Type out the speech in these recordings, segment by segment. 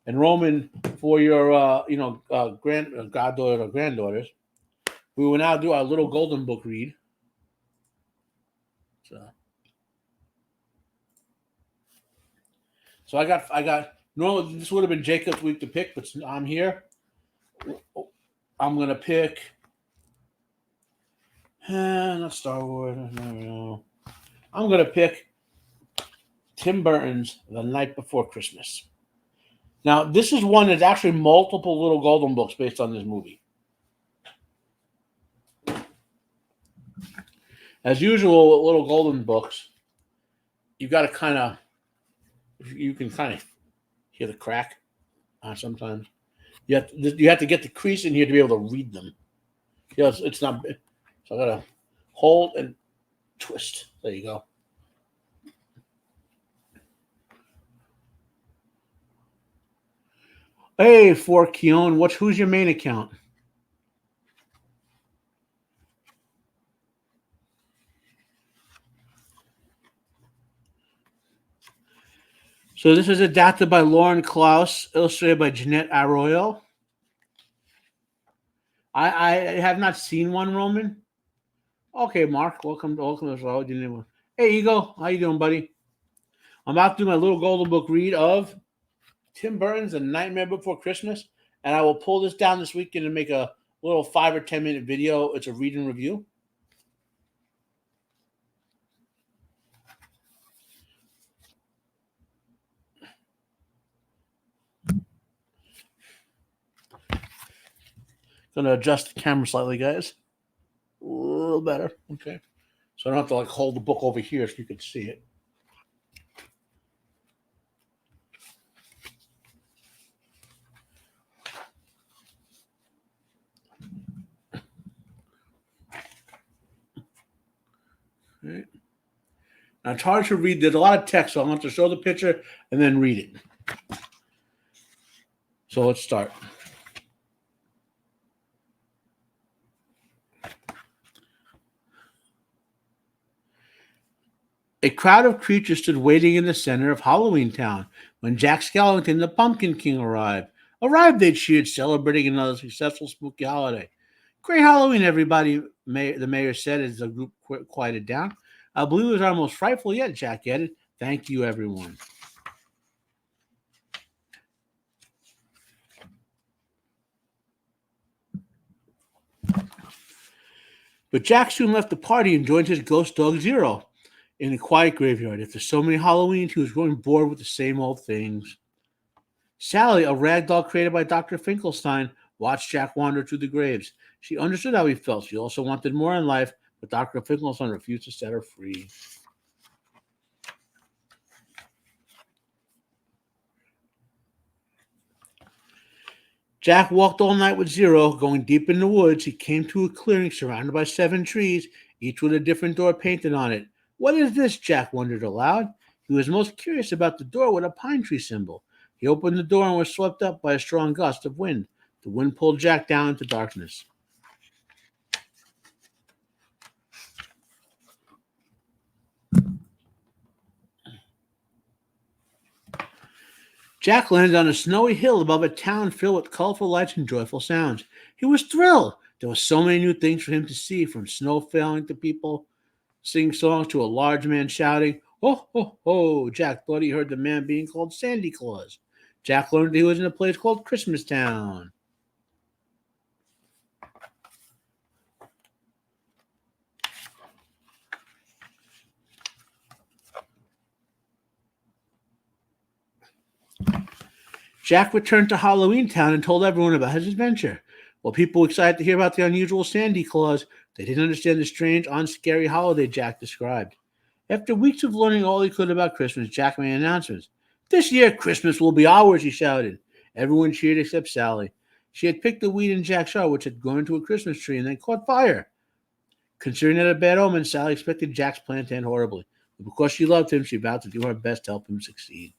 And Roman, for your goddaughter or granddaughters, we will now do our little golden book read. So I got. Normally this would have been Jacob's week to pick, but I'm here. I'm gonna pick. Not Star Wars. No. I'm gonna pick Tim Burton's The Night Before Christmas. Now, this is one that's actually multiple little golden books based on this movie. As usual with little golden books, you got to you can kind of hear the crack sometimes. You have to get the crease in here to be able to read them. It's not. So I got to hold and twist. There you go. Hey, for Keon, who's your main account? So this is adapted by Lauren Klaus, illustrated by Jeanette Arroyo. I have not seen one, Roman. Okay, Mark, welcome to the show. Hey, Ego, how you doing, buddy? I'm about to do my little golden book read of Tim Burton's A Nightmare Before Christmas, and I will pull this down this weekend and make a little 5 or 10 minute video. It's a read and review. Gonna adjust the camera slightly, guys. A little better. Okay. So I don't have to hold the book over here so you can see it. Okay. Now it's hard to read. There's a lot of text, so I'll have to show the picture and then read it. So let's start. A crowd of creatures stood waiting in the center of Halloween Town when Jack Skellington, the Pumpkin King, arrived. Arrived, they cheered, celebrating another successful spooky holiday. Great Halloween, everybody, the mayor said as the group quieted down. I believe it was our most frightful yet, Jack added. Thank you, everyone. But Jack soon left the party and joined his ghost dog Zero in the quiet graveyard. After so many Halloweens, he was growing bored with the same old things. Sally, a rag doll created by Dr. Finkelstein, watched Jack wander through the graves. She understood how he felt. She also wanted more in life, but Dr. Finkelstein refused to set her free. Jack walked all night with Zero. Going deep in the woods, he came to a clearing surrounded by 7 trees, each with a different door painted on it. What is this? Jack wondered aloud. He was most curious about the door with a pine tree symbol. He opened the door and was swept up by a strong gust of wind. The wind pulled Jack down into darkness. Jack landed on a snowy hill above a town filled with colorful lights and joyful sounds. He was thrilled. There were so many new things for him to see, from snow falling to people singing songs to a large man shouting, "Ho, ho, ho!" Jack thought he heard the man being called Sandy Claus. Jack learned he was in a place called Christmas Town. Jack returned to Halloween Town and told everyone about his adventure. While people were excited to hear about the unusual Sandy Claus, they didn't understand the strange, unscary holiday Jack described. After weeks of learning all he could about Christmas, Jack made announcements. "This year, Christmas will be ours," he shouted. Everyone cheered except Sally. She had picked the weed in Jack's yard, which had grown into a Christmas tree and then caught fire. Considering it a bad omen, Sally expected Jack's plan to end horribly. But because she loved him, she vowed to do her best to help him succeed.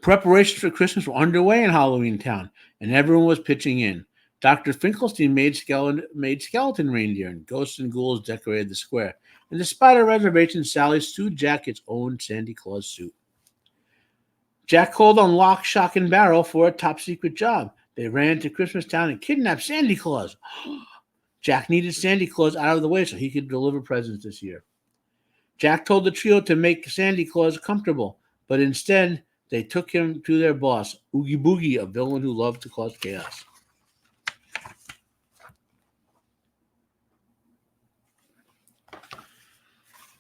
Preparations for Christmas were underway in Halloween Town, and everyone was pitching in. Dr. Finkelstein made skeleton reindeer, and ghosts and ghouls decorated the square. And despite her reservation, Sally sued Jack its own Sandy Claus suit. Jack called on Lock, Shock, and Barrel for a top-secret job. They ran to Christmas Town and kidnapped Sandy Claus. Jack needed Sandy Claus out of the way so he could deliver presents this year. Jack told the trio to make Sandy Claus comfortable, but instead they took him to their boss, Oogie Boogie, a villain who loved to cause chaos.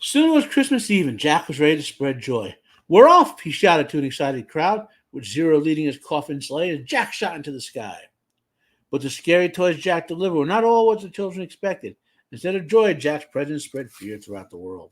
Soon it was Christmas Eve, and Jack was ready to spread joy. "We're off!" he shouted to an excited crowd, with Zero leading his coffin sleigh as Jack shot into the sky. But the scary toys Jack delivered were not all what the children expected. Instead of joy, Jack's presence spread fear throughout the world.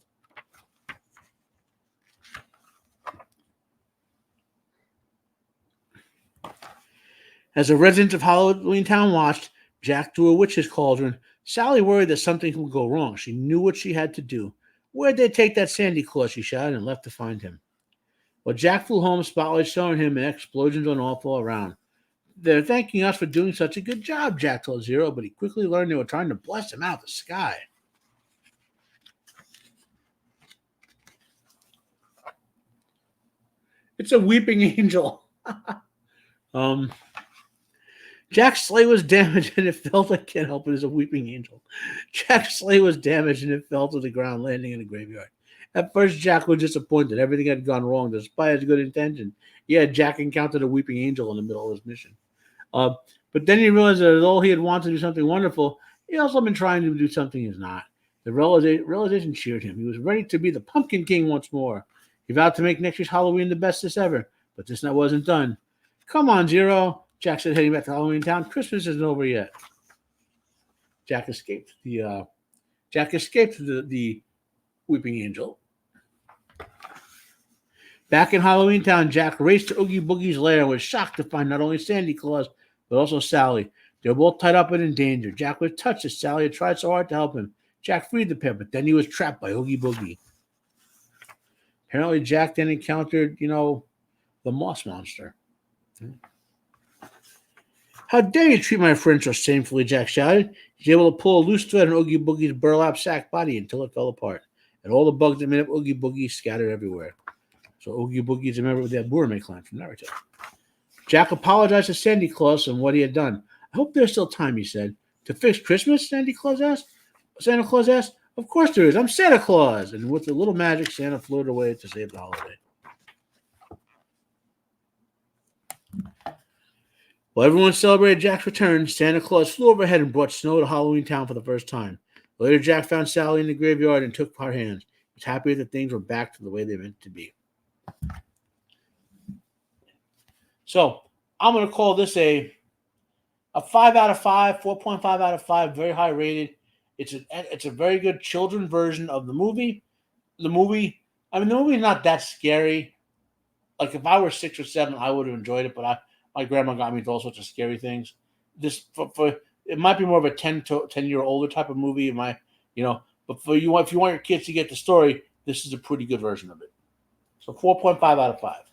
As the residents of Halloween Town watched Jack through a witch's cauldron, Sally worried that something would go wrong. She knew what she had to do. "Where'd they take that Sandy Claus?" she shouted, and left to find him. While Jack flew home, spotlights showing him and explosions went off all around. "They're thanking us for doing such a good job," Jack told Zero, but he quickly learned they were trying to blast him out of the sky. It's a weeping angel. Jack's sleigh was damaged and it fell. I can't help it. It's a weeping angel. Jack's sleigh was damaged and it fell to the ground, landing in the graveyard. At first, Jack was disappointed. Everything had gone wrong, despite his good intention. Yeah, Jack encountered a weeping angel in the middle of his mission. But then he realized that although he had wanted to do something wonderful, he also been trying to do something he's not. The realization cheered him. He was ready to be the Pumpkin King once more. He vowed to make next year's Halloween the bestest ever, but this night wasn't done. "Come on, Zero," Jack said, heading back to Halloween Town. "Christmas isn't over yet." Jack escaped the weeping angel. Back in Halloween Town, Jack raced to Oogie Boogie's lair and was shocked to find not only Sandy Claus, but also Sally. They were both tied up and in danger. Jack was touched as Sally had tried so hard to help him. Jack freed the pair, but then he was trapped by Oogie Boogie. Apparently, Jack then encountered, the Moss Monster. "How dare you treat my friend so shamefully," Jack shouted. He was able to pull a loose thread on Oogie Boogie's burlap sack body until it fell apart, and all the bugs that made up Oogie Boogie scattered everywhere. So Oogie Boogie is a member of the Burame clan from Naruto. Jack apologized to Sandy Claus and what he had done. "I hope there's still time," he said. "To fix Christmas?" Santa Claus asked. "Of course there is. I'm Santa Claus." And with a little magic, Santa floated away to save the holiday. While everyone celebrated Jack's return, Santa Claus flew overhead and brought snow to Halloween Town for the first time. Later, Jack found Sally in the graveyard and took her hands. He was happy that things were back to the way they meant to be. So, I'm going to call this a 5 out of 5, 4.5 out of 5, very high rated. It's a very good children version of the movie. The movie is not that scary. Like, if I were 6 or 7, I would have enjoyed it, but my grandma got me to all sorts of scary things. This it might be more of a 10-year older type of movie. But if you want your kids to get the story, this is a pretty good version of it. So 4.5 out of 5.